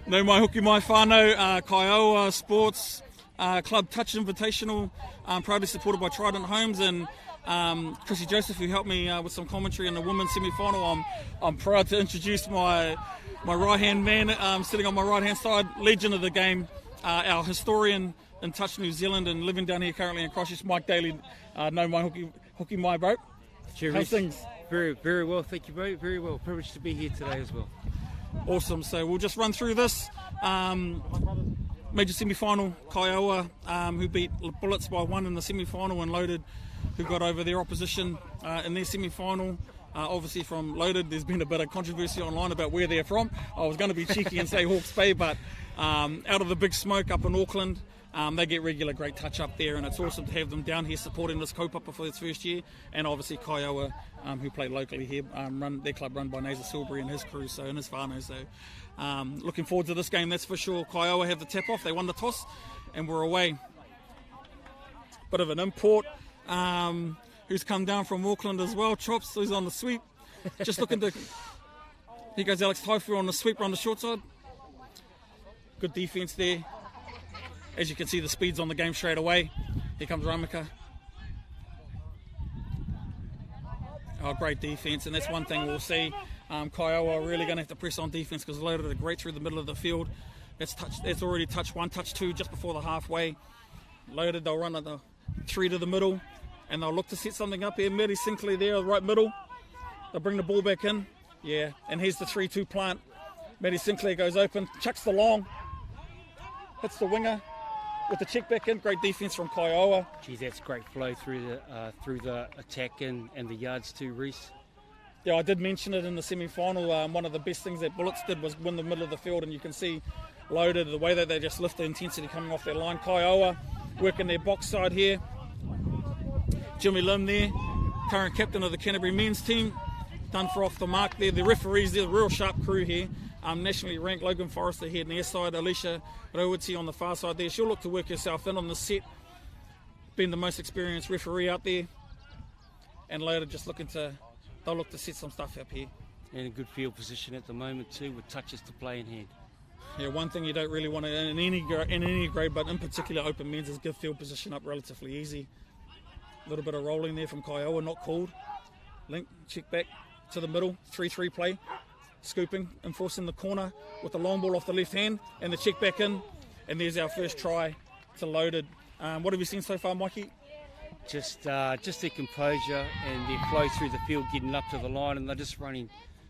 No mai hoki mai whānau, Kaioa Sports Club Touch Invitational, proudly supported by Trident Homes and Chrissy Joseph, who helped me with some commentary in the women's semi-final. I'm proud to introduce my right-hand man sitting on my right-hand side, legend of the game, our historian in Touch New Zealand and living down here currently in Christchurch, Mike Daly. No mai hoki mai, bro. Cheers. How's things? Very, very well, thank you, bro. Very well. Privileged to be here today as well. Awesome. So we'll just run through this. Major semi-final, Kaioa, who beat Bullets by 1 in the semi-final, and Loaded, who got over their opposition in their semi-final. Obviously from Loaded, there's been a bit of controversy online about where they're from. I was going to be cheeky and say Hawke's Bay, but out of the big smoke up in Auckland, they get regular great touch up there, and it's awesome to have them down here supporting this kaupapa for its first year. And obviously Kaioa, who played locally here, their club run by Naser Silbury and his crew, so in his whānau. So looking forward to this game, that's for sure. Kaioa have the tap off, they won the toss, and we're away. Bit of an import, who's come down from Auckland as well, Chops, who's on the sweep. Just looking to, here goes Alex Taifu on the sweeper on the short side. Good defence there. As you can see, the speed's on the game straight away. Here comes Ramika. Oh, great defence, and that's one thing we'll see. Kaioa are really going to have to press on defence because Loaded are great through the middle of the field. That's already touch 1, touch 2 just before the halfway. Loaded, they'll run at the 3 to the middle, and they'll look to set something up here. Mary Sinclair there, right middle. They'll bring the ball back in. Yeah, and here's the 3-2 plant. Mary Sinclair goes open, chucks the long, hits the winger with the check back in. Great defence from Kaioa. Geez, that's great flow through the attack and the yards too, Reese. Yeah, I did mention it in the semi-final. One of the best things that Bullets did was win the middle of the field, and you can see Loaded, the way that they just lift the intensity coming off their line. Kaioa working their box side here. Jimmy Lim there, current captain of the Canterbury men's team, done for off the mark there. The referees, they're a real sharp crew here. Nationally ranked Logan Forrester here near side, Alicia Rowitzi on the far side there. She'll look to work herself in on the set, being the most experienced referee out there. And Loaded just they'll look to set some stuff up here. And a good field position at the moment too, with touches to play in hand. Yeah, one thing you don't really want to, in any grade, but in particular open men's, is give field position up relatively easy. A little bit of rolling there from Kaioa, not called. Link, check back to the middle, 3-3 play. Scooping, enforcing the corner with the long ball off the left hand, and the check back in. And there's our first try to Loaded. What have you seen so far, Mikey? Just their composure and their flow through the field, getting up to the line, and they're just running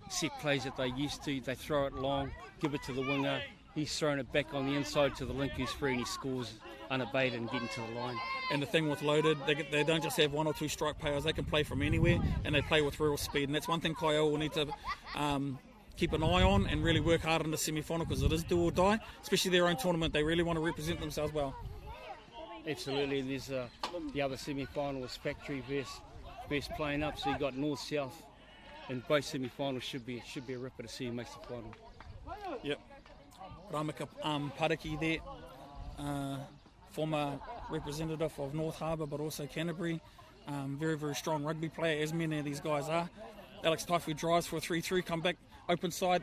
set plays that they used to. They throw it long, give it to the winger. He's throwing it back on the inside to the link who's free, and he scores unabated and getting to the line. And the thing with Loaded, they don't just have 1 or 2 strike players. They can play from anywhere, and they play with real speed. And that's one thing Kaioa will need to keep an eye on and really work hard in the semi-final, because it is do or die, especially their own tournament. They really want to represent themselves well. Absolutely. There's the other semi-final was Factory versus playing up, so you got North-South, and both semi-finals should be a ripper to see who makes the final. Yep. Ramika Pariki there, former representative of North Harbour but also Canterbury. Very, very strong rugby player, as many of these guys are. Alex Taifu drives for a 3-3, come back, open side,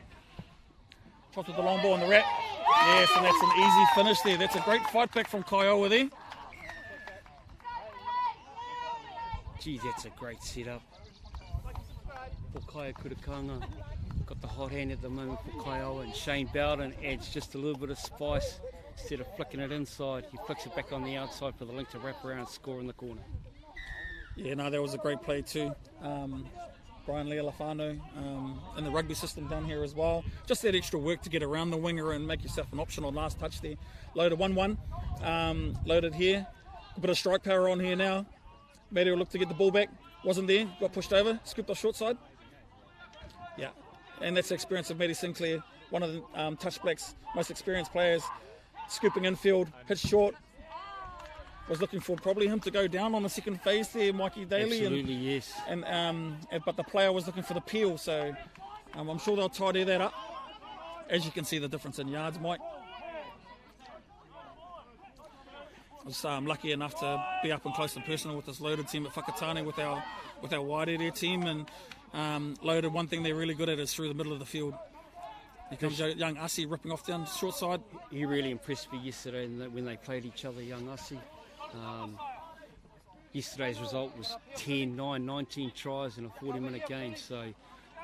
chops with the long ball on the wrap. Yes, and that's an easy finish there. That's a great fight back from Kaioa there. Geez, that's a great setup. Pokaia Kurakanga got the hot hand at the moment for Kaioa, and Shane Bowden adds just a little bit of spice. Instead of flicking it inside, he flicks it back on the outside for the link to wrap around and score in the corner. Yeah, no, that was a great play too. Brian Lealafano in the rugby system down here as well. Just that extra work to get around the winger and make yourself an option on last touch there. Loaded 1-1. Loaded here. A bit of strike power on here now. Mario looked to get the ball back. Wasn't there. Got pushed over. Scooped off short side. Yeah. And that's the experience of Maddie Sinclair. One of the Touch Black's most experienced players. Scooping infield. Hits short. Was looking for probably him to go down on the second phase there, Mikey Daly. Absolutely, yes. But the player was looking for the peel, so I'm sure they'll tidy that up. As you can see, the difference in yards, Mike. I was lucky enough to be up and close and personal with this Loaded team at Whakatane with our Wairerea team, and Loaded, one thing they're really good at is through the middle of the field. Here comes young Ussie ripping off down the short side. He really impressed me yesterday when they played each other, young Ussie. Yesterday's result was 10, 9, 19 tries in a 40-minute game. So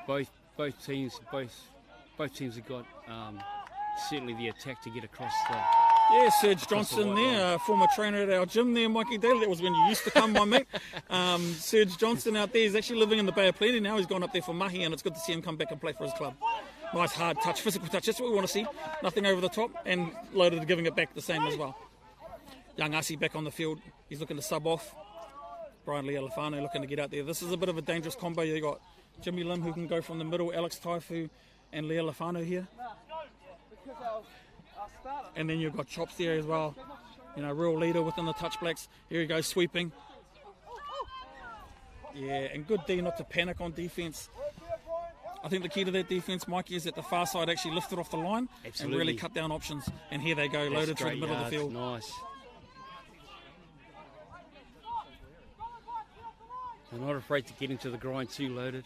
both teams have got certainly the attack to get across the. Yeah, Serge Johnson there, former trainer at our gym there, Mikey Daly. That was when you used to come, my mate. Serge Johnson out there, he's actually living in the Bay of Plenty now. He's gone up there for mahi, and it's good to see him come back and play for his club. Nice hard touch, physical touch. That's what we want to see. Nothing over the top, and Loaded giving it back the same as well. Young Ussie back on the field. He's looking to sub off. Brian Lealafano looking to get out there. This is a bit of a dangerous combo. You've got Jimmy Lim who can go from the middle, Alex Taifu and Lealafano here. And then you've got Chops there as well. You know, real leader within the Touch Blacks. Here he goes, sweeping. Yeah, and good D not to panic on defence. I think the key to that defence, Mikey, is that the far side actually lifted off the line. Absolutely. And really cut down options. And here they go, Loaded through the middle of the field. Nice. They're not afraid to get into the grind too, Loaded.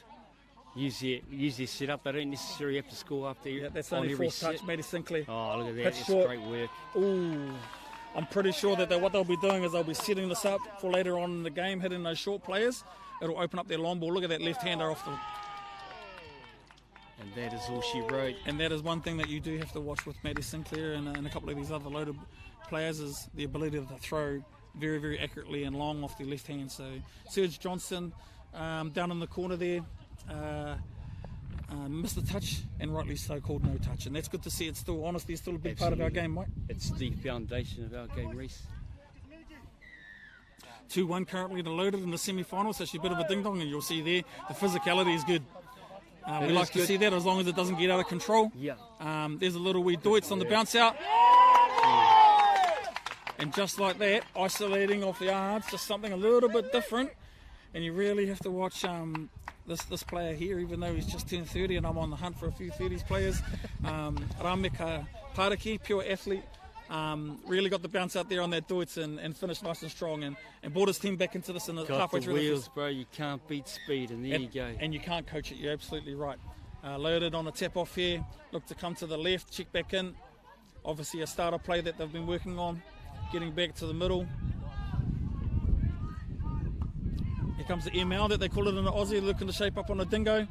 Use their setup. They don't necessarily have to score up there. Yeah, that's only fourth touch, Matty Sinclair. Oh, look at that. That's short. Great work. Ooh. I'm pretty sure that what they'll be doing is they'll be setting this up for later on in the game, hitting those short players. It'll open up their long ball. Look at that left-hander off the... And that is all she wrote. And that is one thing that you do have to watch with Matty Sinclair and a couple of these other Loaded players is the ability to throw very, very accurately and long off their left hand. So Serge Johnson down in the corner there. Missed the touch, and rightly so called no touch, and that's good to see. It's still, honestly, still a big part of our game, Mike. It's the foundation of our game, Reece. 2-1 currently to Loaded in the semi-finals. So actually a bit of a ding-dong, and you'll see there the physicality is good. We like to see that as long as it doesn't get out of control. Yeah. There's a little wee Deutz on the bounce out. And just like that, isolating off the yards, just something a little bit different. And you really have to watch this player here, even though he's just turned 30 and I'm on the hunt for a few 30s players. Rameka Paraki, pure athlete, really got the bounce out there on that Deutz and finished nice and strong and brought his team back into this in the halfway through the wheels, bro. You can't beat speed, and there you go. And you can't coach it, you're absolutely right. Loaded on a tap off here, look to come to the left, check back in. Obviously a starter play that they've been working on, getting back to the middle. Here comes the ML that they call it in the Aussie, looking to shape up on a dingo.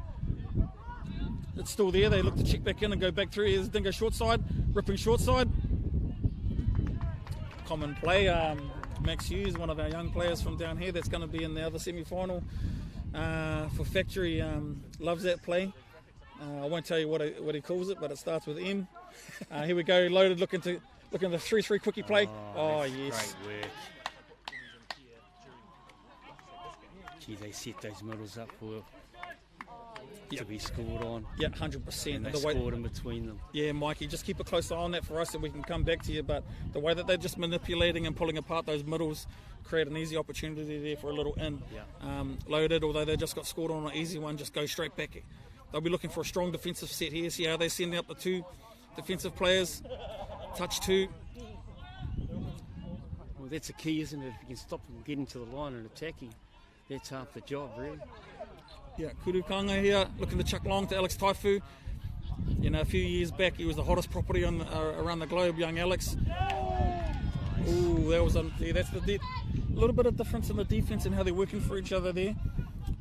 It's still there, they look to check back in and go back through. Here's dingo short side, ripping short side. Common play, Max Hughes, one of our young players from down here that's going to be in the other semi-final for Factory, loves that play. I won't tell you what he calls it, but it starts with M. Here we go, Loaded looking to 3-3 quickie play. Oh yes. Great work. Gee, they set those middles up to be scored on. Yeah, 100%. And they scored in between them. Yeah, Mikey, just keep a close eye on that for us and we can come back to you. But the way that they're just manipulating and pulling apart those middles create an easy opportunity there for a little in. Yeah. Loaded, although they just got scored on an easy one, just go straight back. They'll be looking for a strong defensive set here. See how they send up the two defensive players. Touch two. Well, that's a key, isn't it? If you can stop them getting to the line and attacking, that's half the job, really. Yeah, Kurukanga here, looking to chuck long to Alex Taifu. You know, a few years back, he was the hottest property on around the globe, young Alex. Ooh, that was that's the little bit of difference in the defense and how they're working for each other there.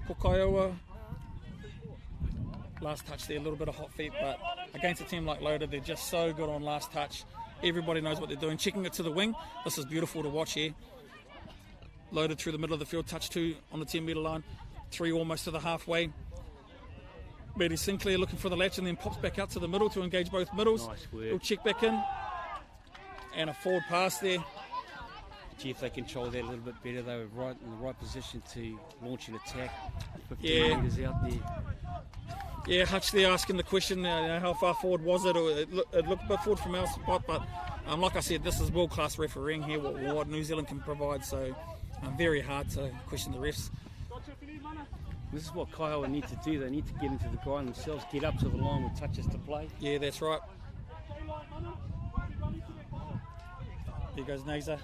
Pokaioa, last touch there, a little bit of hot feet, but against a team like Loaded, they're just so good on last touch. Everybody knows what they're doing. Checking it to the wing. This is beautiful to watch here. Loaded through the middle of the field, touch two on the 10-metre line. 3 almost to the halfway. Matty Sinclair looking for the latch and then pops back out to the middle to engage both middles. Nice work. He'll check back in. And a forward pass there. Gee, if they control that a little bit better, they were right in the right position to launch an attack. 15 metres out there. Yeah, Hutch there asking the question, how far forward was it? It looked a bit forward from our spot, but like I said, this is world-class refereeing here, what New Zealand can provide, so very hard to question the refs. This is what Kaihoa need to do. They need to get into the grind themselves, get up to the line with touches to play. Yeah, that's right. Here goes Naza.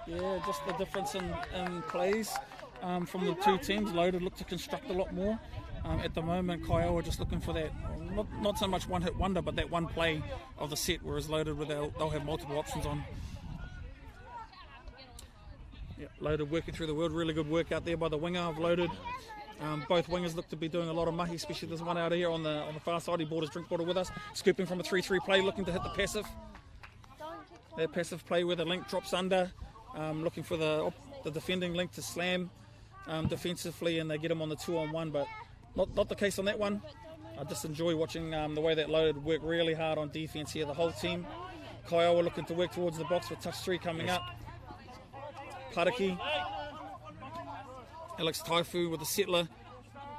Yeah, just the difference in plays from the two teams. Loaded look to construct a lot more. At the moment, Kiowa just looking for that, not so much one-hit wonder, but that one play of the set, whereas Loaded, they'll have multiple options on. Yeah, Loaded working through the world, really good work out there by the winger of Loaded. Both wingers look to be doing a lot of mahi, especially this one out here on the far side. He brought his drink bottle with us, scooping from a 3-3 play, looking to hit the passive. That passive play where the link drops under, looking for the defending link to slam defensively, and they get him on the 2-on-1, but not the case on that one. I just enjoy watching the way that Loaded work really hard on defence here, the whole team. Kiowa looking to work towards the box with touch 3 coming up. Paraki. Alex Taifu with the settler.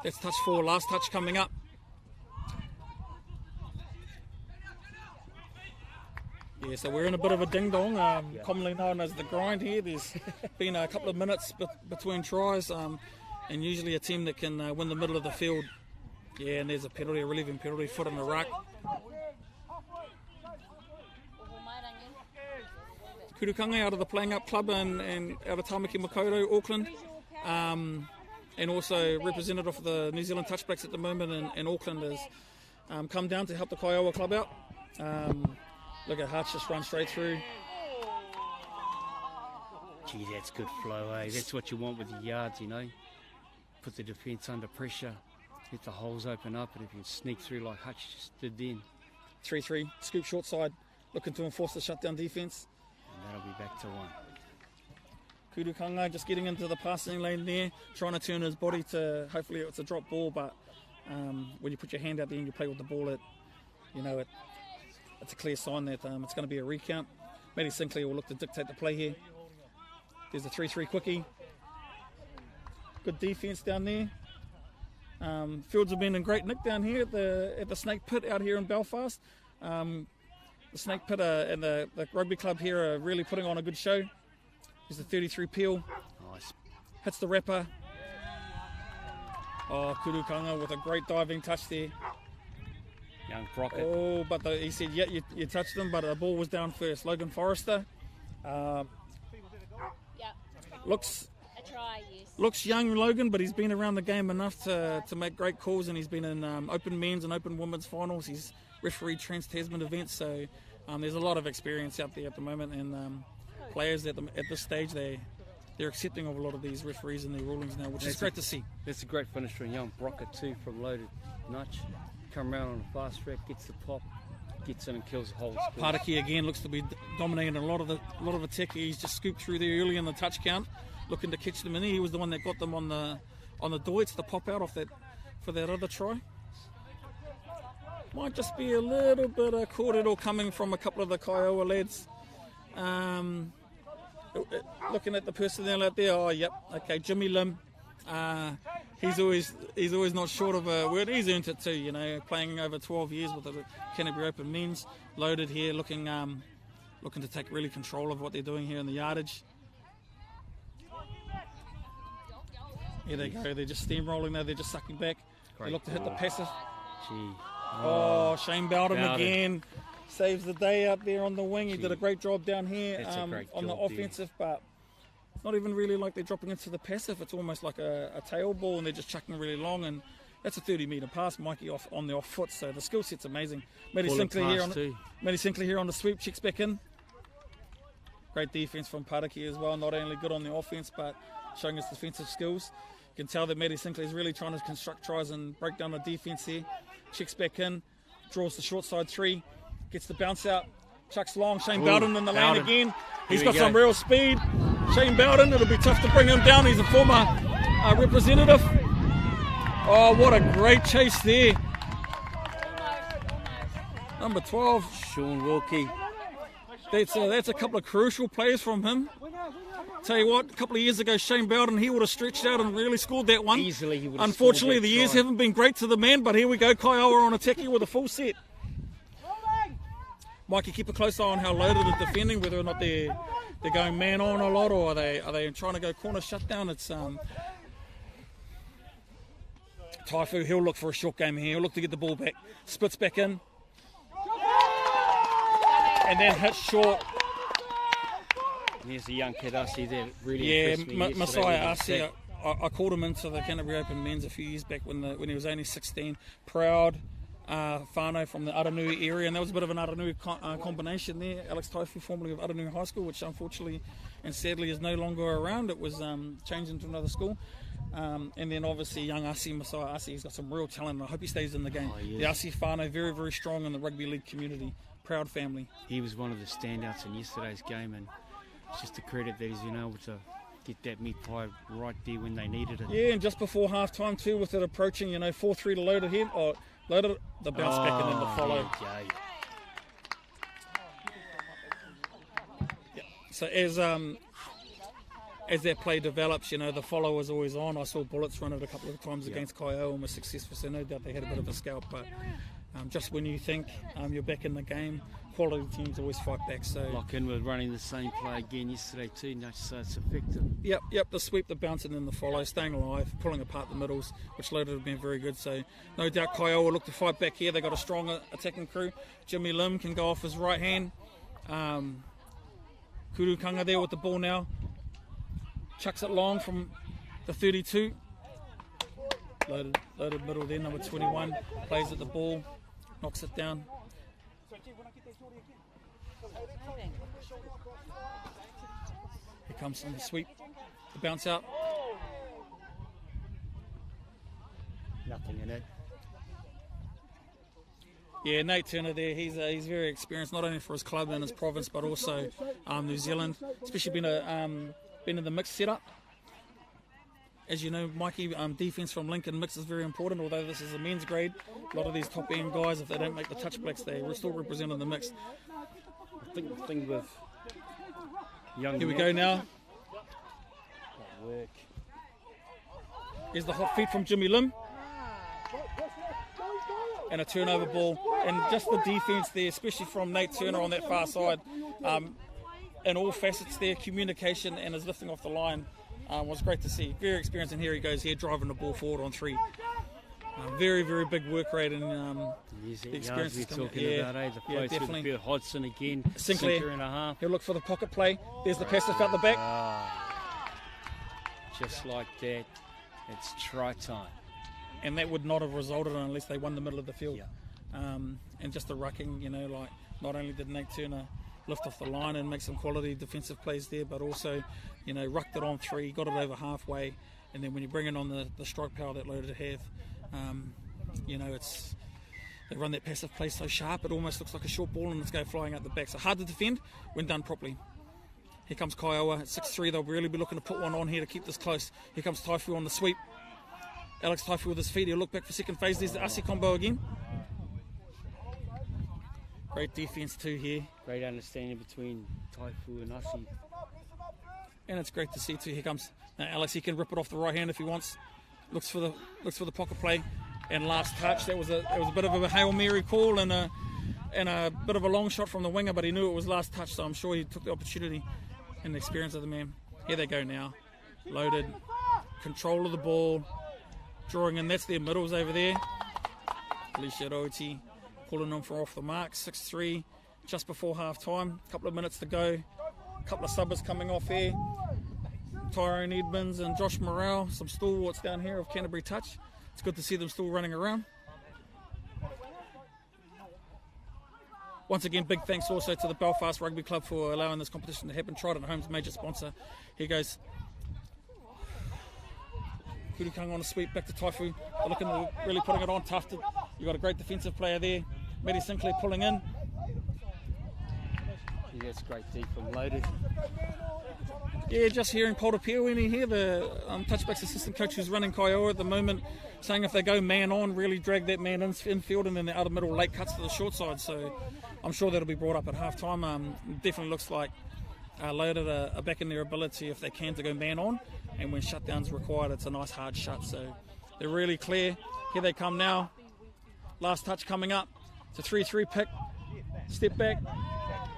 That's touch 4, last touch coming up. Yeah, so we're in a bit of a ding-dong, commonly known as the grind here. There's been a couple of minutes between tries, and usually a team that can win the middle of the field. Yeah, and there's a penalty, a relieving penalty, foot in the ruck. Kurukanga out of the Playing Up Club and out of Tamaki Makaurau, Auckland. And also representative of the New Zealand Touchbacks at the moment in Auckland has come down to help the Kiowa club out. Look at Hutch just run straight through. Gee, that's good flow, eh? That's what you want with the yards, you know. Put the defence under pressure, let the holes open up, and if you can sneak through like Hutch just did then. 3-3, scoop short side, looking to enforce the shutdown defence. And that'll be back to 1. Kurukanga just getting into the passing lane there, trying to turn his body to, hopefully it's a drop ball, but when you put your hand out there and you play with the ball, it's a clear sign that it's going to be a recount. Matty Sinclair will look to dictate the play here. There's a 3-3 quickie. Good defence down there. Fields have been in great nick down here at the Snake Pit out here in Belfast. The Snake Pit and the rugby club here are really putting on a good show. There's the 33 peel. Nice. Hits the wrapper. Oh, Kurukanga with a great diving touch there. Young Brockett. Oh, but he said, yeah, you touched him, but the ball was down first. Logan Forrester. Looks young, Logan, but he's been around the game enough to make great calls, and he's been in open men's and open women's finals. He's refereed Trans-Tasman events, so there's a lot of experience out there at the moment, and players at this stage, they're accepting of a lot of these referees and their rulings now, which is great to see. That's a great finish from young Brockett too, from Loaded. Nutch. Come around on a fast track, gets the pop, gets in and kills the whole squad. Partaki again looks to be dominating a lot of attack. He's just scooped through there early in the touch count, looking to catch them in there. He was the one that got them on the Deutz, the pop out off that for that other try. Might just be a little bit of corridor coming from a couple of the Kiowa lads. Looking at the personnel out there, oh yep, okay, Jimmy Lim. He's always not short of a word. He's earned it too, you know, playing over 12 years with the Canterbury Open Men's. Loaded here, looking to take really control of what they're doing here in the yardage. Here they go, they're just steamrolling now, they're just sucking back. Great. They look to hit the passive. Gee. Oh, Shane Bowden again. Saves the day out there on the wing. He did a great job down here on the offensive, but it's not even really like they're dropping into the passive. It's almost like a tail ball, and they're just chucking really long, and that's a 30-metre pass. Mikey on the off foot, so the skill set's amazing. Matty Sinclair here on the sweep, checks back in. Great defence from Paraki as well, not only good on the offence, but showing his defensive skills. You can tell that Matty Sinclair is really trying to construct tries and break down the defence here. Checks back in, draws the short side 3. Gets the bounce out, chucks long. Shane Bowden in the lane again. He's got some real speed. Shane Bowden, it'll be tough to bring him down. He's a former representative. Oh, what a great chase there. Number 12. Sean Wilkie. That's a couple of crucial plays from him. Tell you what, a couple of years ago, Shane Bowden, he would have stretched out and really scored that one. Easily he would have. Unfortunately, the years haven't been great to the man, but here we go. Kiowa on attack here with a full set. Mikey, keep a close eye on how Loaded is defending, whether or not they're going man on a lot, or are they trying to go corner shutdown. It's Taifu, he'll look for a short game here. He'll look to get the ball back. Splits back in. And then hits short. There's a young kid Asi there, really impressed me. Messiah Asi, I called him into the Canterbury Open Men's a few years back when he was only 16. Proud whānau from the Aranui area, and there was a bit of an Aranui combination there. Alex Taifu, formerly of Aranui High School, which unfortunately and sadly is no longer around. It was changed into another school. And then obviously young Asi, Masai Asi, he's got some real talent, and I hope he stays in the game. The Asi whānau, very, very strong in the rugby league community. Proud family. He was one of the standouts in yesterday's game, and it's just a credit that he's been able to get that meat pie right there when they needed it. Yeah, and just before half-time too, with it approaching, 4-3 to Loaded here. Loaded, the bounce back and then the follow. Yeah. So as that play develops, the follow was always on. I saw Bullets run it a couple of times against Kaio and was successful, so no doubt they had a bit of a scalp. But just when you think you're back in the game, quality teams always fight back. So Lock in with running the same play again yesterday too, so it's effective. Yep, the sweep, the bounce and then the follow, staying alive, pulling apart the middles, which Loaded have been very good. So no doubt Kaio will look to fight back here. They've got a strong attacking crew. Jimmy Lim can go off his right hand. Kurukanga there with the ball now. Chucks it long from the 32. Loaded middle there, number 21. Plays at the ball, knocks it down. Here comes the sweep, the bounce out. Nothing in it. Yeah, Nate Turner there, he's very experienced, not only for his club and his province, but also New Zealand, especially been in the mixed setup. As you know, Mikey, defence from Lincoln mix is very important, although this is a men's grade. A lot of these top end guys, if they don't make the touch blacks, they still represent in the mix. I think the thing with young... Here we go now. That work. Here's the hot feet from Jimmy Lim. And a turnover ball. And just the defence there, especially from Nate Turner on that far side. In all facets there, communication and his lifting off the line was great to see. Very experienced, and here he goes here driving the ball forward on 3. Very, very big work rate and the experience we're talking about, the play through the field. Hodgson again, Sinclair and a half. He'll look for the pocket play. There's the passive out the back. Just like that, it's try time. And that would not have resulted unless they won the middle of the field. Yeah. And just the rucking, not only did Nate Turner lift off the line and make some quality defensive plays there, but also, rucked it on 3, got it over halfway, and then when you bring in on the strike power that Loaded have, they run that passive play so sharp, it almost looks like a short ball and it's go flying out the back. So hard to defend when done properly. Here comes Kaiowa at 6'3", they'll really be looking to put one on here to keep this close. Here comes Taifu on the sweep. Alex Taifu with his feet, he'll look back for second phase. There's the Asi combo again. Great defence too here. Great understanding between Taifu and Asi. And it's great to see too. Here comes now Alex. He can rip it off the right hand if he wants. Looks for the pocket play and last touch. It was a bit of a Hail Mary call and a bit of a long shot from the winger, but he knew it was last touch, so I'm sure he took the opportunity and the experience of the man. Here they go now. Loaded, control of the ball, drawing in. That's their middles over there. Alicia Roti pulling them from off the mark. 6-3, just before half time. A couple of minutes to go. A couple of subbers coming off here. Tyrone Edmonds and Josh Morrell, some stalwarts down here of Canterbury Touch. It's good to see them still running around. Once again, big thanks also to the Belfast Rugby Club for allowing this competition to happen. Trident Home's major sponsor. Here goes Kurukanga on a sweep back to Taifu. They're looking to really putting it on. Tough. You've got a great defensive player there. Matty Sinclair pulling in. Yeah, that's great deep from Loaded. Yeah, just hearing Paul Piawini here, the touchbacks assistant coach who's running Kaioa at the moment, saying if they go man on, really drag that man infield and then the other middle late cuts to the short side. So I'm sure that'll be brought up at half time. Definitely looks like Loaded are back in their ability if they can to go man on, and when shutdown's required, it's a nice hard shut. So they're really clear. Here they come now. Last touch coming up. It's a 3-3 pick. Step back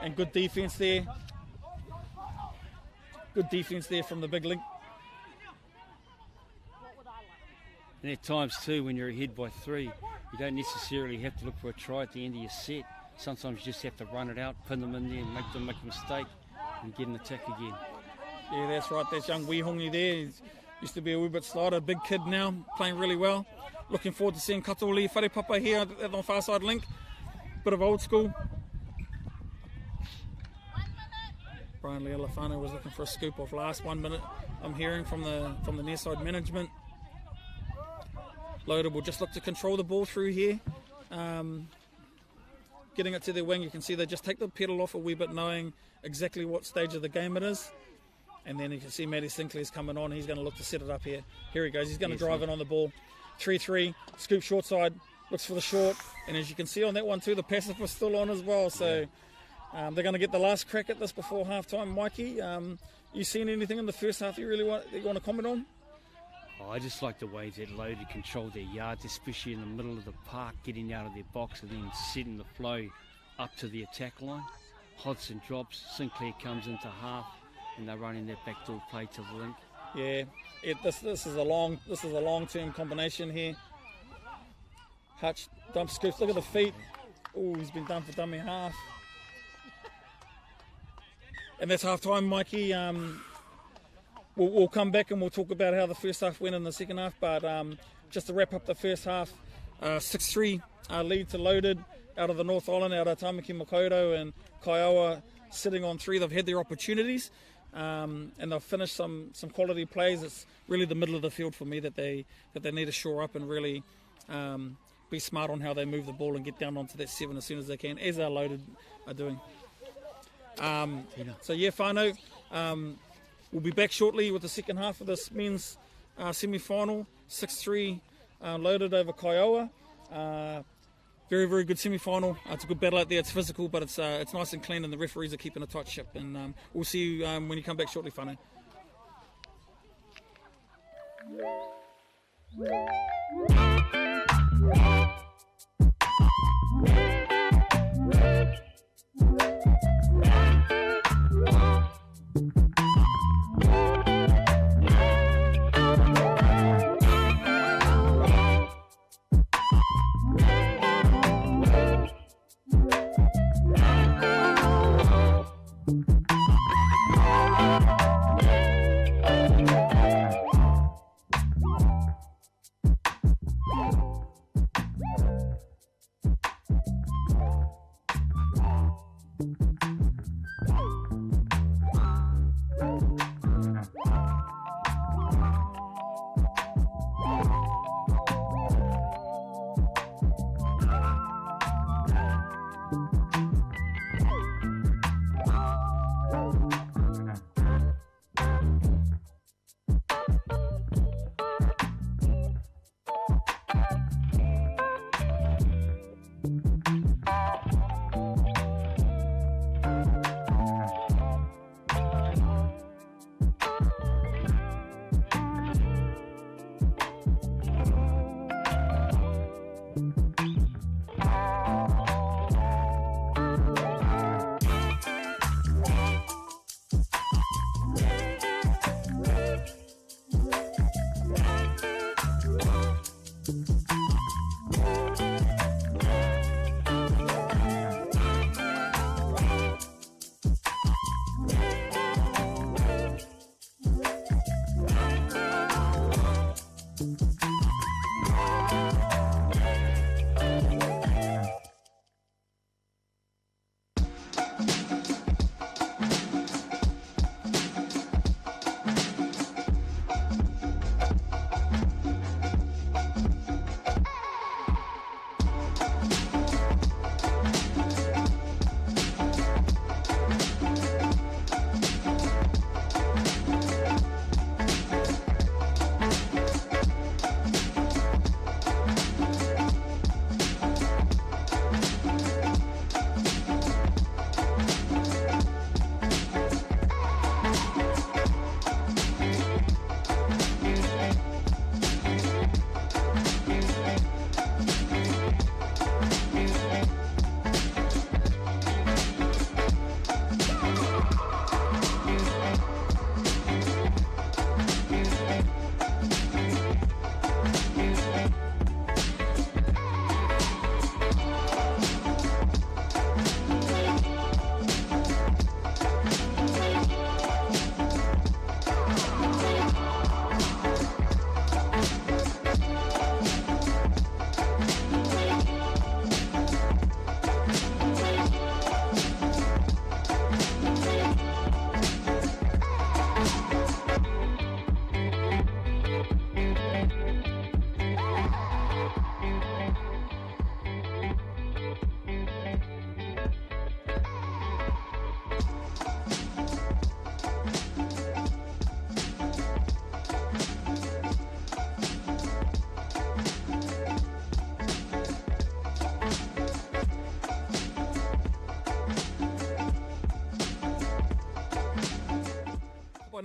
and good defence there. Good defence there from the big link. And at times too, when you're ahead by 3, you don't necessarily have to look for a try at the end of your set. Sometimes you just have to run it out, pin them in there and make a mistake and get an attack again. Yeah, that's right. That's young Wihongi there. Used to be a wee bit slighter, big kid now, playing really well. Looking forward to seeing Katoali Wharepapa here at the far side link. Bit of old school. Brian Lealafano was looking for a scoop off last 1 minute. I'm hearing from the near side management. Loaded will just look to control the ball through here. Getting it to their wing, you can see they just take the pedal off a wee bit, knowing exactly what stage of the game it is. And then you can see Matty Sinclair's coming on. He's going to look to set it up here. Here he goes. He's going to drive in on the ball. 3-3, scoop short side, looks for the short. And as you can see on that one too, the passive was still on as well. So they're going to get the last crack at this before half-time. Mikey, you seen anything in the first half you want to comment on? Oh, I just like the way that Loaded control their yards, especially in the middle of the park, getting out of their box and then setting the flow up to the attack line. Hodson drops, Sinclair comes into half, and they're running their backdoor play to the link. Yeah, this is a long-term combination here. Hutch dump scoops. Look at the feet. Oh, he's been done for dummy half. And that's half time, Mikey. We'll come back and we'll talk about how the first half went in the second half. But just to wrap up the first half, 6-3 lead to Loaded out of the North Island, out of Tamaki Makaurau and Kaiawa sitting on 3. They've had their opportunities and they've finished some quality plays. It's really the middle of the field for me that they need to shore up and really be smart on how they move the ball and get down onto that 7 as soon as they can, as our Loaded are doing. So yeah, whānau, we'll be back shortly with the second half of this men's semi-final. 6-3 Loaded over Kaiawa. Very, very good semi-final. It's a good battle out there. It's physical, but it's nice and clean, and the referees are keeping a tight ship. And we'll see you when you come back shortly, whānau.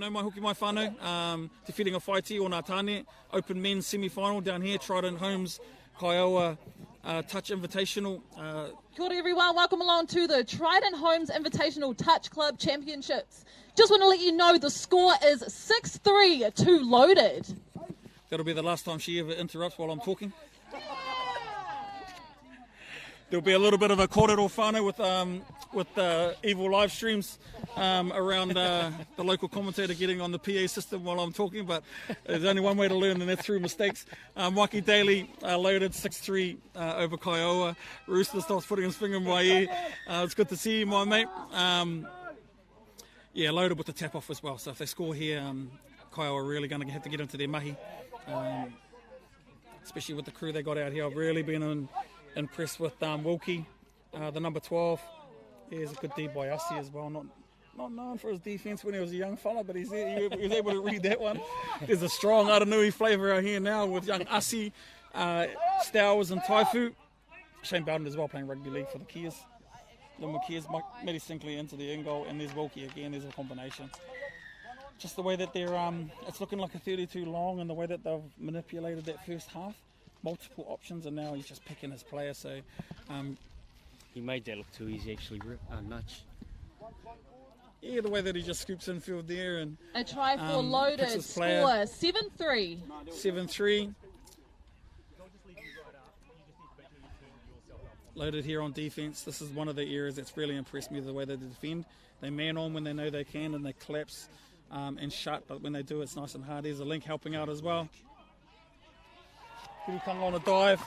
no mai hoki mai whānau, defeating a whaiti o Ngā Tāne, Open Men's Semi-Final down here, Trident Homes, Kaiaua Touch Invitational. Kia ora everyone, welcome along to the Trident Homes Invitational Touch Club Championships. Just want to let you know the score is 6-3 to Loaded. That'll be the last time she ever interrupts while I'm talking. There'll be a little bit of a kōrero whānau with evil live streams around the local commentator getting on the PA system while I'm talking, but there's only one way to learn, and that's through mistakes. Mikey Daly Loaded 6-3 over Kaiaua. Rooster stops putting his finger in my ear. It's good to see you, my mate. Yeah, Loaded with the tap off as well, so if they score here, Kaiaua are really going to have to get into their mahi, especially with the crew they got out here. I've really been impressed with Wilkie, the number 12. Yeah, he's a good D by Ussie as well. Not known for his defence when he was a young fella, but he was able to read that one. There's a strong Aranui flavour out here now with young Ussie, Stowers and Taifu. Shane Bowden as well, playing rugby league for the Kias. Then with Kias, Matty Sinclair into the end goal, and there's Wilkie again. There's a combination. Just the way that they're, it's looking like a 32 long, and the way that they've manipulated that first half. Multiple options, and now he's just picking his player. So he made that look too easy, actually, Nudge. Yeah, the way that he just scoops infield there and a try for Loaded. Score 7-3. 7-3. Loaded here on defence. This is one of the areas that's really impressed me, the way they defend. They man on when they know they can, and they collapse and shut. But when they do, it's nice and hard. There's a link helping out as well. Here he comes on a dive.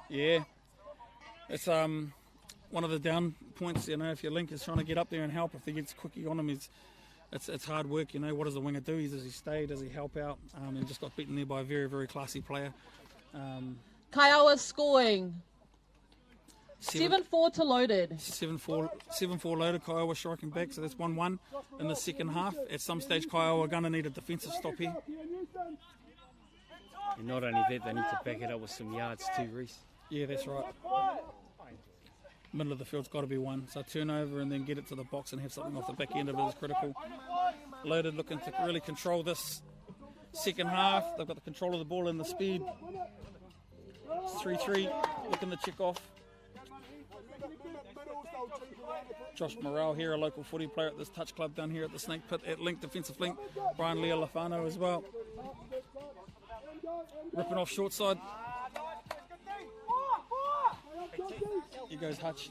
Yeah, it's one of the down points. You know, if your link is trying to get up there and help, if he gets quickie on him, it's hard work. You know, what does the winger do? Does he stay? Does he help out? He just got beaten there by a very, very classy player. Kaiaua scoring 7-4 to Loaded. 7-4 Loaded. Kaiaua striking back, so that's 1-1 in the second half. At some stage, Kaiaua are going to need a defensive stop here. And not only that, they need to back it up with some yards too, Reece. Yeah, that's right. Middle of the field's got to be one. So turnover and then get it to the box and have something off the back end of it is critical. Loaded looking to really control this second half. They've got the control of the ball and the speed. 3-3, looking to check off. Josh Morrell here, a local footy player at this touch club down here at the Snake Pit at Link, defensive link. Brian Lea Lafano as well. Ripping off short side. Here goes Hutch.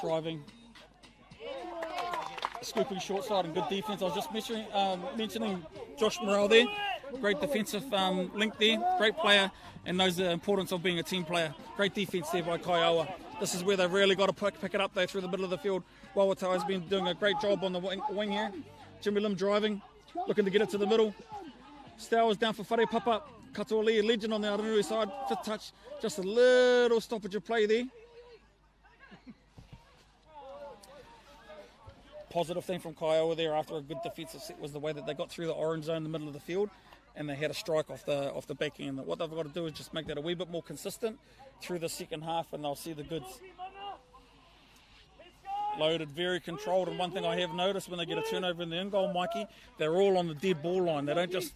Driving. Scooping short side and good defence. I was just mentioning Josh Morrell there. Great defensive link there. Great player and knows the importance of being a team player. Great defence there by Kaiaua. This is where they've really got to pick it up though through the middle of the field. Wawatai been doing a great job on the wing here. Jimmy Lim driving, looking to get it to the middle. Stowers down for Whare Papa. Katoa Lee, legend on the Aranui side. Fifth touch, just a little stoppage of play there. Positive thing from Kaiaua there after a good defensive set was the way that they got through the orange zone in the middle of the field and they had a strike off the back end. What they've got to do is just make that a wee bit more consistent through the second half and they'll see the goods. Loaded, very controlled, and one thing I have noticed when they get a turnover in the in goal, Mikey, they're all on the dead ball line. They don't just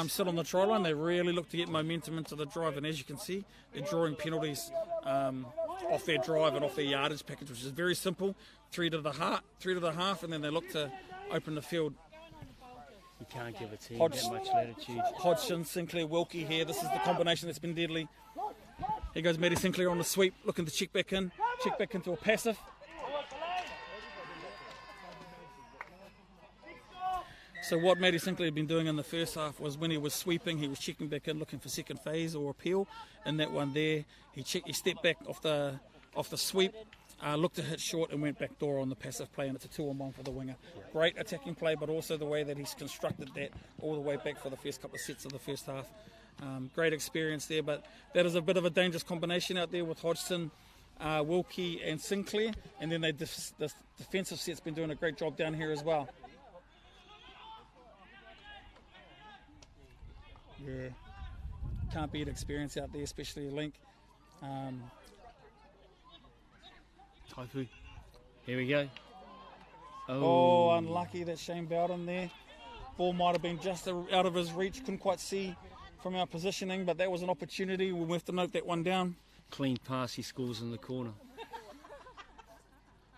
sit on the try line. They really look to get momentum into the drive, and as you can see, they're drawing penalties off their drive and off their yardage package, which is very simple. 3 to the half, and then they look to open the field. You can't give a team that much latitude. Hodgson, Sinclair, Wilkie here. This is the combination that's been deadly. Here goes Matty Sinclair on the sweep, looking to check back into a passive. So what Matty Sinclair had been doing in the first half was when he was sweeping, he was checking back in, looking for second phase or appeal. In that one there, he stepped back off the sweep, looked to hit short and went back door on the passive play, and it's a 2-on-1 for the winger. Great attacking play, but also the way that he's constructed that all the way back for the first couple of sets of the first half. Great experience there, but that is a bit of a dangerous combination out there with Hodgson, Wilkie and Sinclair, and then the defensive set's been doing a great job down here as well. Yeah, can't beat experience out there, especially a link. Taifu, here we go. Oh, unlucky that Shane Bowden there. Ball might have been just out of his reach. Couldn't quite see from our positioning, but that was an opportunity. We'll have to note that one down. Clean pass, he scores in the corner.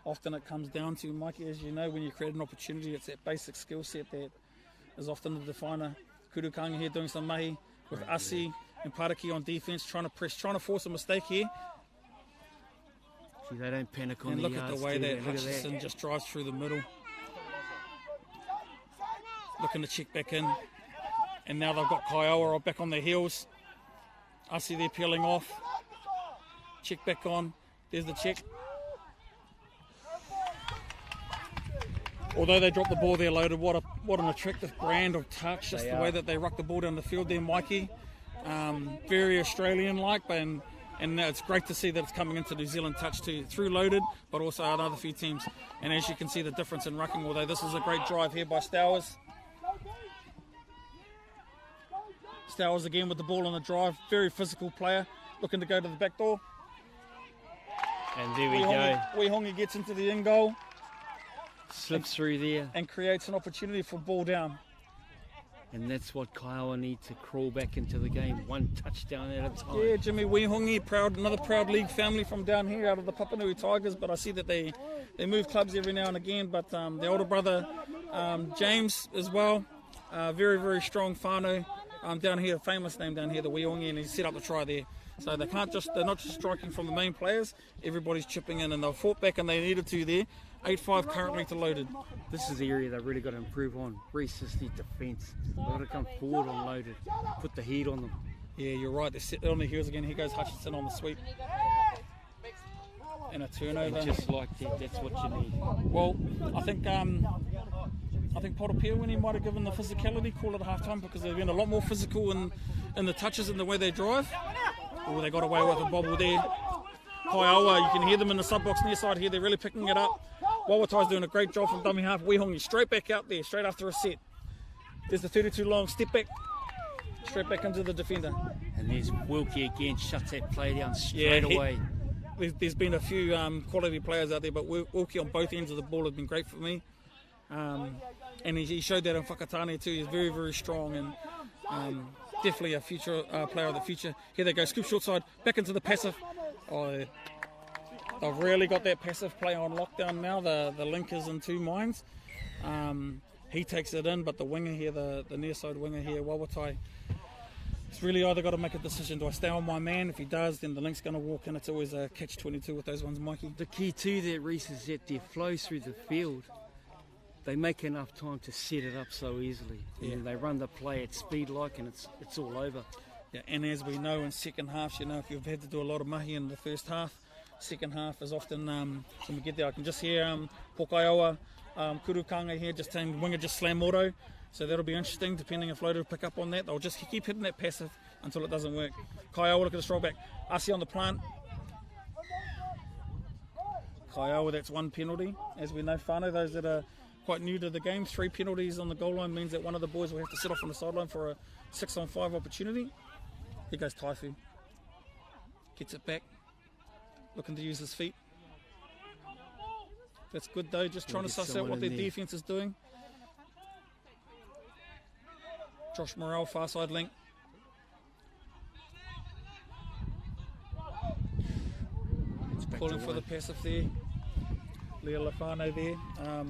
Often it comes down to, Mikey, as you know, when you create an opportunity, it's that basic skill set that is often the definer. Kurukanga here doing some mahi with Asi and Paraki on defence, trying to press, trying to force a mistake here. See, they don't panic on And the look at yards, the way do they? that Look at Hutchison just drives through the middle. Looking to check back in. And now they've got Kiowa back on their heels. Asi they're peeling off. Check back on. There's the check. Although they dropped the ball there loaded, what an attractive brand of touch. Just the way that they ruck the ball down the field there, Mikey. Very Australian-like, and it's great to see that it's coming into New Zealand touch too, through loaded, but also another few teams. And as you can see the difference in rucking, although this is a great drive here by Stowers. Stowers again with the ball on the drive, very physical player, looking to go to the back door. And there we go. Weehongi gets into the in goal. Slips through there. And creates an opportunity for ball down. And that's what Kiowa need to crawl back into the game. One touchdown at a time. Yeah, Jimmy Weehongi, another proud league family from down here out of the Papanui Tigers, but I see that they move clubs every now and again. But the older brother, James, as well, very, very strong whānau down here, famous name down here, the Weehongi, and he set up the try there. So they're not just striking from the main players, everybody's chipping in, and they've fought back and they needed to there. 8-5 currently to loaded. This is the area they've really got to improve on. Resist their defence. They've got to come forward on loaded. Put the heat on them. Yeah, you're right. They're set on the heels again. Here goes Hutchinson on the sweep. And a turnover. And just like that, that's what you need. Well, I think Potapia, when he might have given the physicality, call it half time, because they've been a lot more physical in the touches and the way they drive. Oh, they got away with a bobble there. Kiowa, you can hear them in the sub-box near side here. They're really picking it up. Wawatai's doing a great job from dummy half. Weehongi straight back out there, straight after a set. There's the 32 long, step back, straight back into the defender. And there's Wilkie again, shuts that play down straight away. There's been a few quality players out there, but Wilkie on both ends of the ball has been great for me. And he showed that in Whakatane too. He's very, very strong and definitely a future player of the future. Here they go, scoop short side, back into the passive. Oh, they've really got that passive play on lockdown now. The link is in two minds. He takes it in, but the winger here, the near side winger here, Wawatai, it's really either got to make a decision. Do I stay on my man? If he does, then the link's going to walk in. It's always a catch-22 with those ones, Mikey. The key to that, Reece, is that their flow through the field, they make enough time to set it up so easily. Yeah. And they run the play at speed like, and it's all over. Yeah, and as we know in second half, if you've had to do a lot of mahi in the first half, second half is often, when we get there, I can just hear Pokaioa, Kurukanga here, just saying winger just slam auto. So that'll be interesting, depending if Loader will pick up on that. They'll just keep hitting that passive until it doesn't work. Kiowa, look at the stroll back. Asi on the plant. Kiowa, that's one penalty. As we know, whānau, those that are quite new to the game, 3 penalties on the goal line means that one of the boys will have to sit off on the sideline for a 6-on-5 opportunity. Here goes Taifu. Gets it back. Looking to use his feet. That's good though, just trying to suss out what their defence is doing. Josh Morrell, far side link. Calling for the passive there. Leo Lafano there.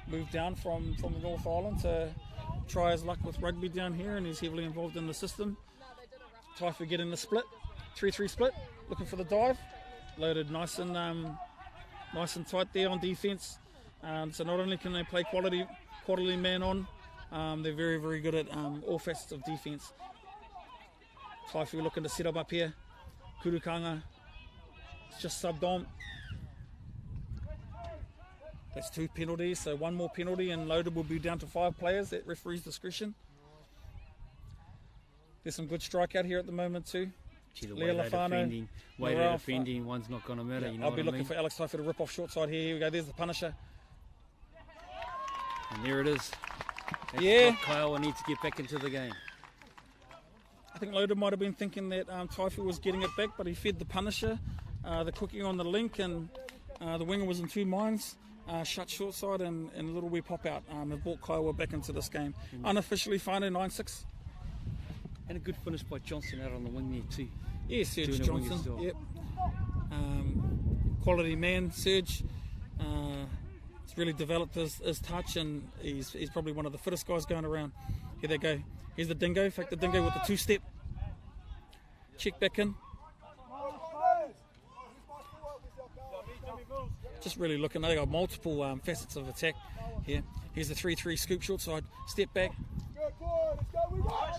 Moved down from the North Island to try his luck with rugby down here, and he's heavily involved in the system. Taifu getting the split. 3-3 split. Looking for the dive. Loaded nice and tight there on defence. So not only can they play quality man on, they're very, very good at all facets of defence. Taifu looking to set up here. Kurukanga, it's just subbed on. That's 2 penalties, so 1 more penalty and Loaded will be down to 5 players at referee's discretion. There's some good strikeout here at the moment too. Gee, the way they're defending, one's not going to matter. Yeah, you know I'll be what looking for Alex Taifu to rip off short side here. Here we go, there's the Punisher. And there it is. That's yeah. what Kiowa needs to get back into the game. I think Loaded might have been thinking that Taifu was getting it back, but he fed the Punisher, the cookie on the link, and the winger was in 2 minds. shut short side and a little wee pop out have brought Kiowa back into this game. Unofficially final 9-6. And a good finish by Johnson out on the wing there too. Yeah, Serge Doing a winger's Johnson. job. Yep. Quality man, Serge. He's really developed his touch, and he's probably one of the fittest guys going around. Here they go. Here's the dingo. In fact, the dingo with the two-step. Check back in. Just really looking. They got multiple facets of attack here. Here's the 3-3 scoop short side. Step back.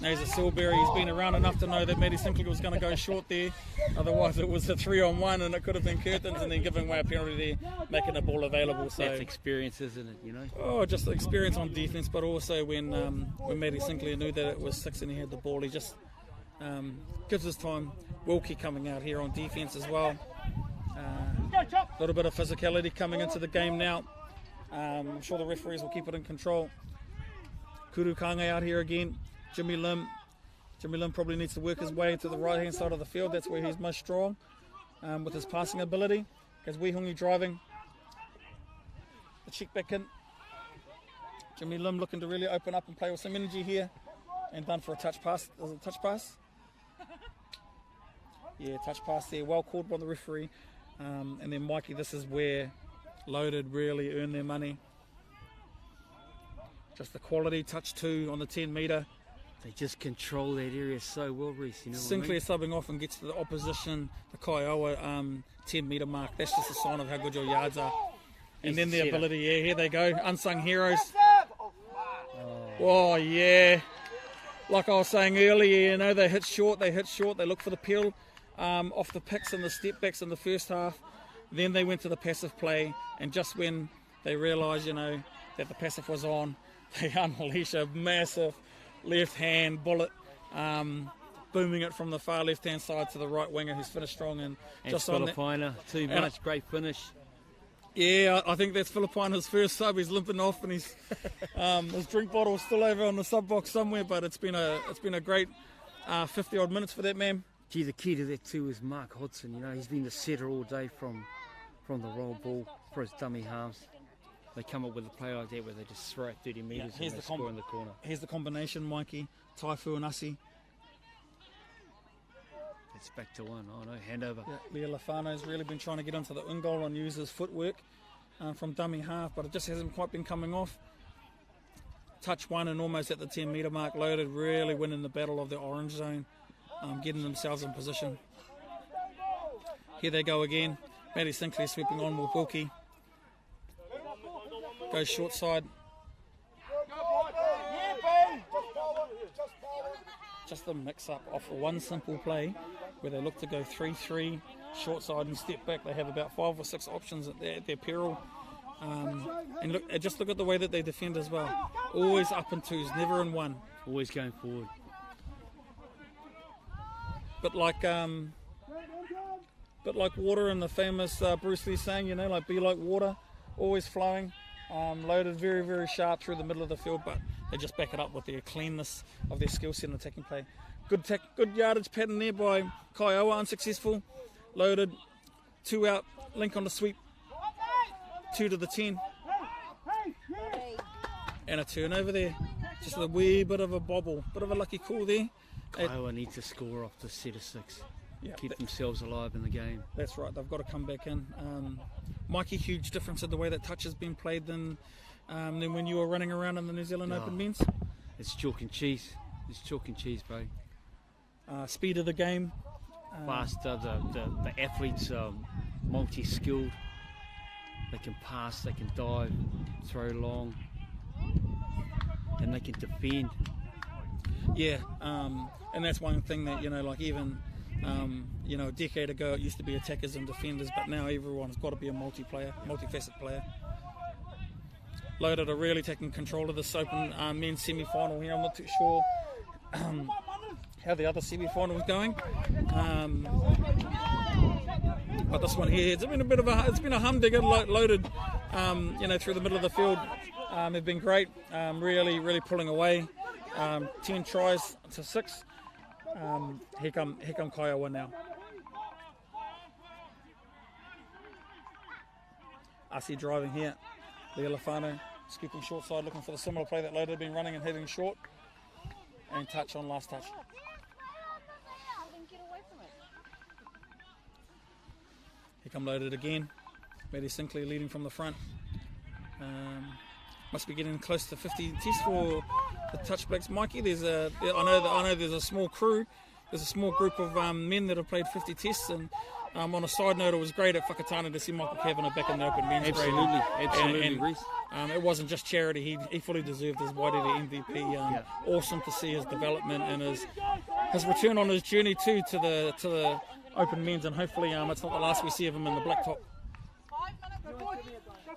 Now he's a Silberry. He's been around enough to know that Matty Sinclair was going to go short there. Otherwise, it was a 3-on-1, and it could have been curtains, and then giving away a penalty there, making the ball available. So that's experience, isn't it? You know. Oh, just the experience on defence, but also when Matty Sinclair knew that it was 6 and he had the ball, he just gives his time. Wilkie coming out here on defence as well. A little bit of physicality coming into the game now. I'm sure the referees will keep it in control. Kurukanga out here again. Jimmy Lim probably needs to work his way to the right hand side of the field. That's where he's most strong with his passing ability. As Wihungi driving the check back in. Jimmy Lim looking to really open up and play with some energy here, and done for a touch pass. Is it a touch pass? Yeah, touch pass there. Well called by the referee. And then Mikey, this is where Loaded really earn their money. Just the quality, touch 2 on the 10 metre. They just control that area so well, Reece. You know Sinclair subbing off and gets to the opposition, the Kiowa 10 metre mark. That's just a sign of how good your yards are. And then the ability, yeah, here they go. Unsung heroes. Oh, yeah. Like I was saying earlier, you know, they hit short, they look for the peel off the picks and the step backs in the first half. Then they went to the passive play, and just when they realised, you know, that the passive was on, they unleash a massive left-hand bullet, booming it from the far left-hand side to the right winger, who's finished strong. And just on Filipina, too much, great finish. Yeah, I think that's Filipina's first sub. He's limping off, and his drink bottle's still over on the sub box somewhere. But it's been a great 50-odd minutes for that man. Gee, the key to that too is Mark Hodson. You know, he's been the setter all day from the roll ball for his dummy halves. They come up with a play like that where they just throw it 30 metres and they score in the corner. Here's the combination, Mikey, Taifu and Asi. It's back to one. Oh no, handover. Yeah, Lea Lafano's really been trying to get into the in goal and use his footwork from dummy half, but it just hasn't quite been coming off. Touch 1 and almost at the 10 metre mark. Loaded really winning the battle of the orange zone, getting themselves in position. Here they go again. Matty Sinclair sweeping on with Wilkie. Goes short side. Just a mix-up off one simple play where they look to go 3-3, short side and step back. They have about 5 or 6 options at their peril. And just look at the way that they defend as well. Always up in 2s, never in 1. Always going forward. But like water in the famous Bruce Lee saying, you know, like be like water, always flowing. Loaded very, very sharp through the middle of the field, but they just back it up with their cleanness of their skill set and attacking play. Good yardage pattern there by Kiowa, unsuccessful. Loaded, 2 out, link on the sweep, 2 to the 10. And a turnover there. Just a wee bit of a bobble, bit of a lucky call there. Kiowa need to score off the set of 6. Yeah, keep themselves alive in the game. That's right, they've got to come back in. Mikey, huge difference in the way that touch has been played than when you were running around in the New Zealand Open men's. It's chalk and cheese. It's chalk and cheese, bro. Speed of the game. Faster, the athletes are multi-skilled. They can pass, they can dive, throw long, and they can defend. Yeah, and that's one thing that, you know, like even a decade ago it used to be attackers and defenders, but now everyone's got to be a multifaceted player. Loaded are really taking control of this Open men's semi-final here. I'm not too sure how the other semi-final is going, but this one here, it's been a humdinger. Loaded, through the middle of the field, have been great. Really pulling away. 10 tries to 6. Here come Kiowa now. Asi driving here. Lea Lafano scooping short side, looking for the similar play that Loaded had been running and hitting short. And touch on last touch. Here come Loaded again. Maddie Sinclair leading from the front. Must be getting close to 50 tests for the touchbacks. Mikey, I know there's a small crew. There's a small group of men that have played 50 tests, and on a side note, it was great at Whakatane to see Michael Kavanagh back in the open men's grade. Absolutely, Reece. It wasn't just charity. He fully deserved his Wairere MVP. Awesome to see his development and his return on his journey to the open men's, and hopefully it's not the last we see of him in the blacktop.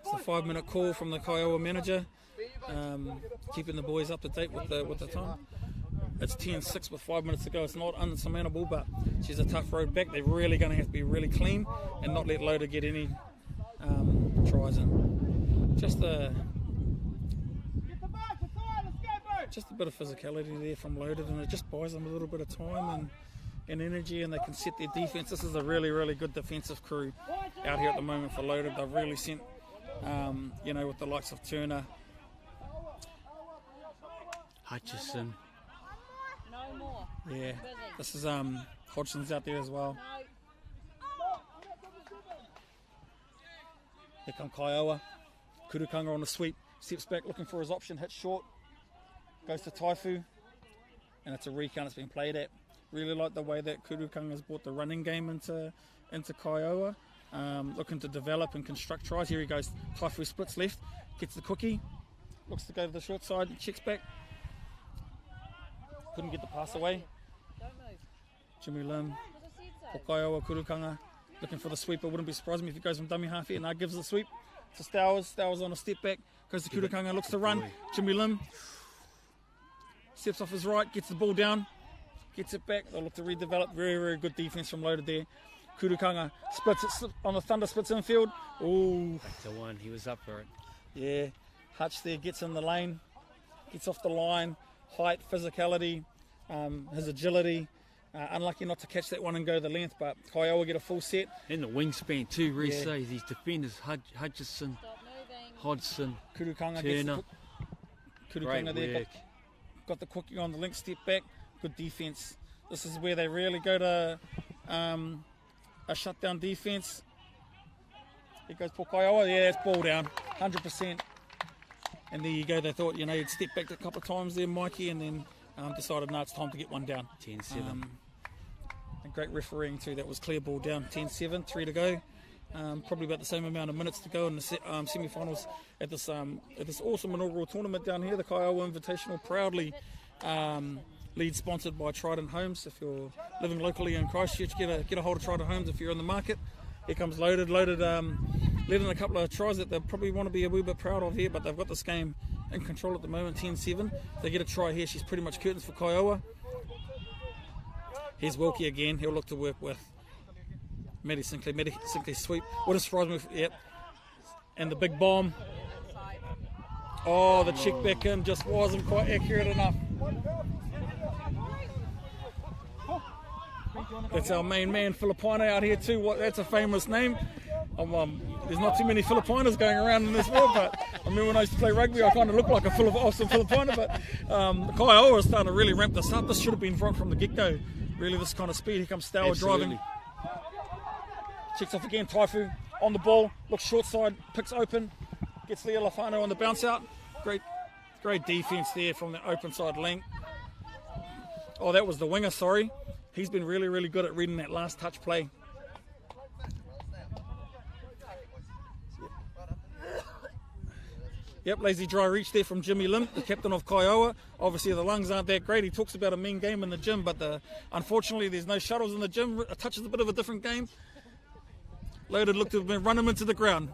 It's a 5-minute call from the Kiowa manager, keeping the boys up to date with the time. It's 10-6 with 5 minutes to go. It's not unsurmountable, but she's a tough road back. They're really going to have to be really clean and not let Loader get any tries in. Just a bit of physicality there from Loaded, and it just buys them a little bit of time and energy, and they can set their defence. This is a really, really good defensive crew out here at the moment for Loaded. They've really sent, with the likes of Turner, Hutchison. Yeah, this is Hodgson's out there as well. Here come Kiowa. Kurukanga on the sweep, steps back looking for his option, hits short, goes to Taifu, and it's a recount it's been played at. Really like the way that Kurukanga's brought the running game into Kiowa, looking to develop and construct tries. Here he goes, Taifu splits left, gets the cookie, looks to go to the short side, checks back. Couldn't get the pass away. Jimmy Lim, Kiowa, Kurukanga, looking for the sweeper. Wouldn't be surprised me if he goes from dummy half here. Now gives the sweep to Stowers. Stowers on a step back, goes to Kurukanga, looks to run. Jimmy Lim steps off his right, gets the ball down, gets it back. They'll look to redevelop. Very, very good defense from Loaded there. Kurukanga splits it on the Thunder, splits infield. Ooh. Back to one, he was up for it. Yeah, Hutch there gets in the lane, gets off the line. Height, physicality, his agility. Unlucky not to catch that one and go the length, but Kiowa get a full set. And the wingspan too, Reece. Yeah. These defenders, Hutchison, Hodgson, Kurukanga Turner. Kurukanga there got the quickie on the link, step back, good defence. This is where they really go to a shutdown defence. Here goes Paul Kiowa, yeah, it's ball down, 100%. And there you go, they thought, you'd step back a couple of times there, Mikey, and then decided, no, it's time to get one down. 10-7. And great refereeing too, that was clear ball down, 10-7, 3 to go. Probably about the same amount of minutes to go in the semi-finals at this awesome inaugural tournament down here, the Kiowa Invitational, proudly lead sponsored by Trident Homes. If you're living locally in Christchurch, get a hold of Trident Homes if you're in the market. Here comes Loaded, leading a couple of tries that they probably want to be a wee bit proud of here, but they've got this game in control at the moment, 10-7. They get a try here, she's pretty much curtains for Kiowa. Here's Wilkie again, he'll look to work with Maddie Sinclair sweep. What a surprise move, yep. And the big bomb. Oh, the check back in just wasn't quite accurate enough. That's our main man, Filipino, out here too. That's a famous name. There's not too many Filipinos going around in this world, but I remember when I used to play rugby, I kind of looked like a awesome Filipino, but Kiowa is starting to really ramp this up. This should have been right from the get-go, really, this kind of speed. Here comes Stour driving. Checks off again, Taifu on the ball, looks short side, picks open, gets Lea Lafano on the bounce out. Great defense there from the open side length. Oh, that was the winger, sorry. He's been really, really good at reading that last touch play. Yep, lazy dry reach there from Jimmy Lim, the captain of Kiowa. Obviously the lungs aren't that great. He talks about a mean game in the gym, but unfortunately there's no shuttles in the gym. A touch is a bit of a different game. Loaded looked to run him into the ground.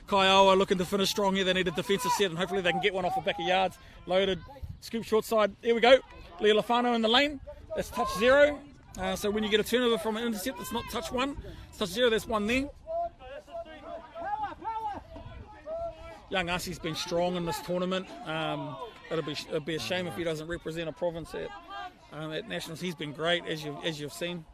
Kiowa looking to finish strong here. They need a defensive set, and hopefully they can get one off the back of yards. Loaded, scoop short side. Here we go. Lea Lafano in the lane. That's touch 0. So when you get a turnover from an intercept, it's not touch 1. It's touch 0. There's one there. Young Asi's been strong in this tournament. It'll be a shame if he doesn't represent a province at Nationals. He's been great, as you've seen.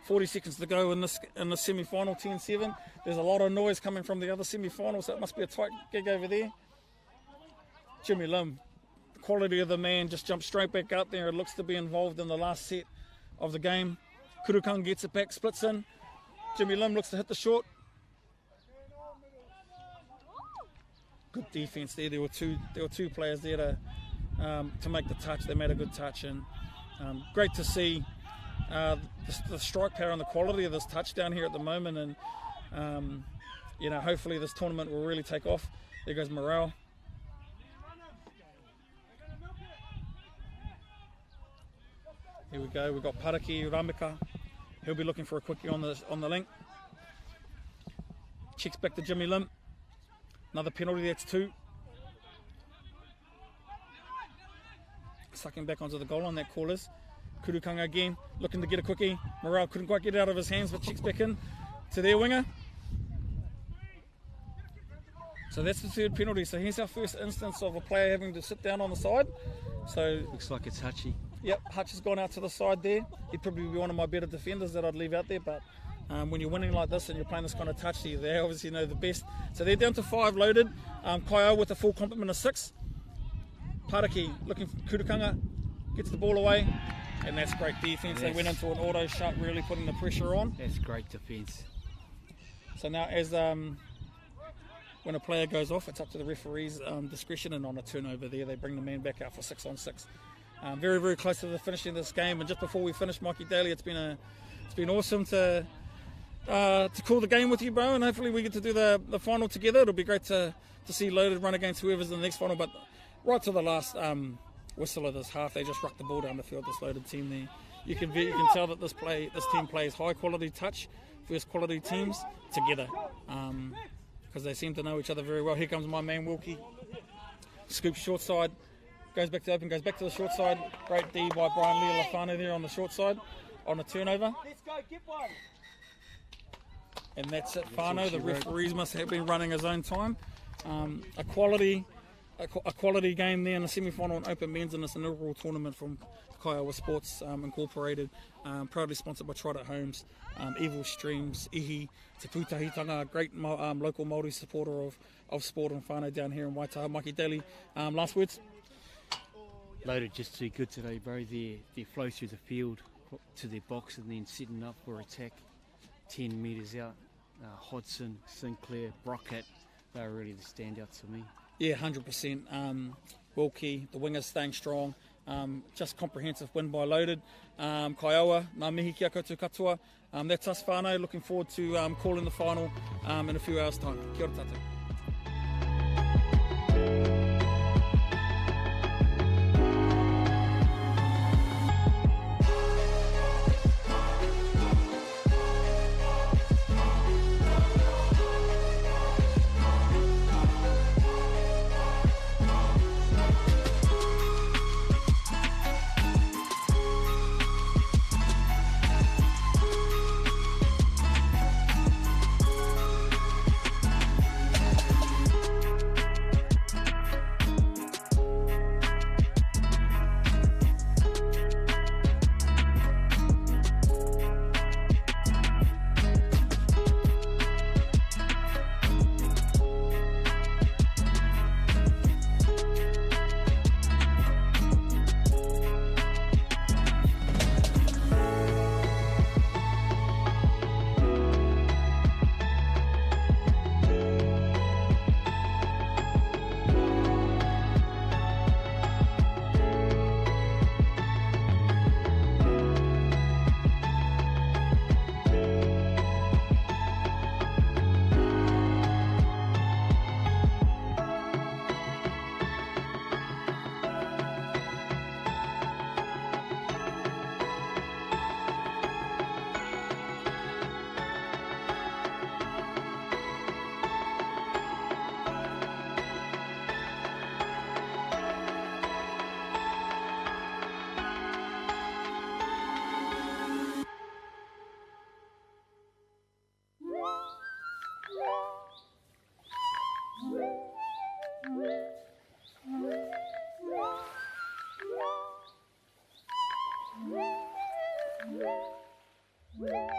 40 seconds to go in this semi-final, 10-7. There's a lot of noise coming from the other semi-final, so it must be a tight gig over there. Jimmy Lim, the quality of the man, just jumped straight back out there. It looks to be involved in the last set of the game. Kurukang gets it back, splits in. Jimmy Lim looks to hit the short. Good defense there. There were two players there to make the touch. They made a good touch, and great to see the strike power and the quality of this touch down here at the moment. And hopefully this tournament will really take off. There goes Morale. Here we go. We've got Paraki Ramika. He'll be looking for a quickie on the link. Checks back to Jimmy Lim. Another penalty, that's 2. Sucking back onto the goal line, that call is. Kurukanga again, looking to get a quickie. Morale couldn't quite get it out of his hands, but checks back in to their winger. So that's the 3rd penalty. So here's our first instance of a player having to sit down on the side. So looks like it's Hutchie. Yep, Hutch has gone out to the side there. He'd probably be one of my better defenders that I'd leave out there, but when you're winning like this and you're playing this kind of touch, they obviously know the best. So they're down to 5 loaded. Kaio with a full complement of 6. Paraki looking for Kurukanga, gets the ball away, and that's great defence. They went into an auto shut, really putting the pressure on. That's great defence. So now as when a player goes off, it's up to the referee's discretion, and on a turnover there, they bring the man back out for 6-on-6. Very, very close to the finishing of this game, and just before we finish, Mikey Daly, it's been awesome to call the game with you, bro, and hopefully we get to do the final together. It'll be great to see Loaded run against whoever's in the next final, but right to the last whistle of this half, they just rucked the ball down the field, this Loaded team there. You can tell that this team plays high quality touch, first quality teams together, because they seem to know each other very well. Here comes my man Wilkie, scoops short side, goes back to open, goes back to the short side. Great D by Brian Leolafano there on the short side on a turnover. Let's go, get one. And that's it, Whānau. The referees must have been running his own time. A quality game there in the semi-final and open men's in this inaugural tournament from Kaiawa Sports Incorporated, proudly sponsored by Trident Homes, Evil Streams, Ihi, Te Pūtahitanga, a great local Māori supporter of sport and whānau down here in Waitaha. Mikey Daly, last words? Loaded just too good today, bro. Their flow through the field to their box and then setting up for attack 10 metres out. Hodson, Sinclair, Brockett, they're really the standouts for me. Yeah, 100%. Wilkie, the wingers staying strong. Just comprehensive win by Loaded. Kaioa, ngā mihi kia koutou katoa. That's us, whānau. Looking forward to calling the final in a few hours' time. Kia ora tātou. Yeah.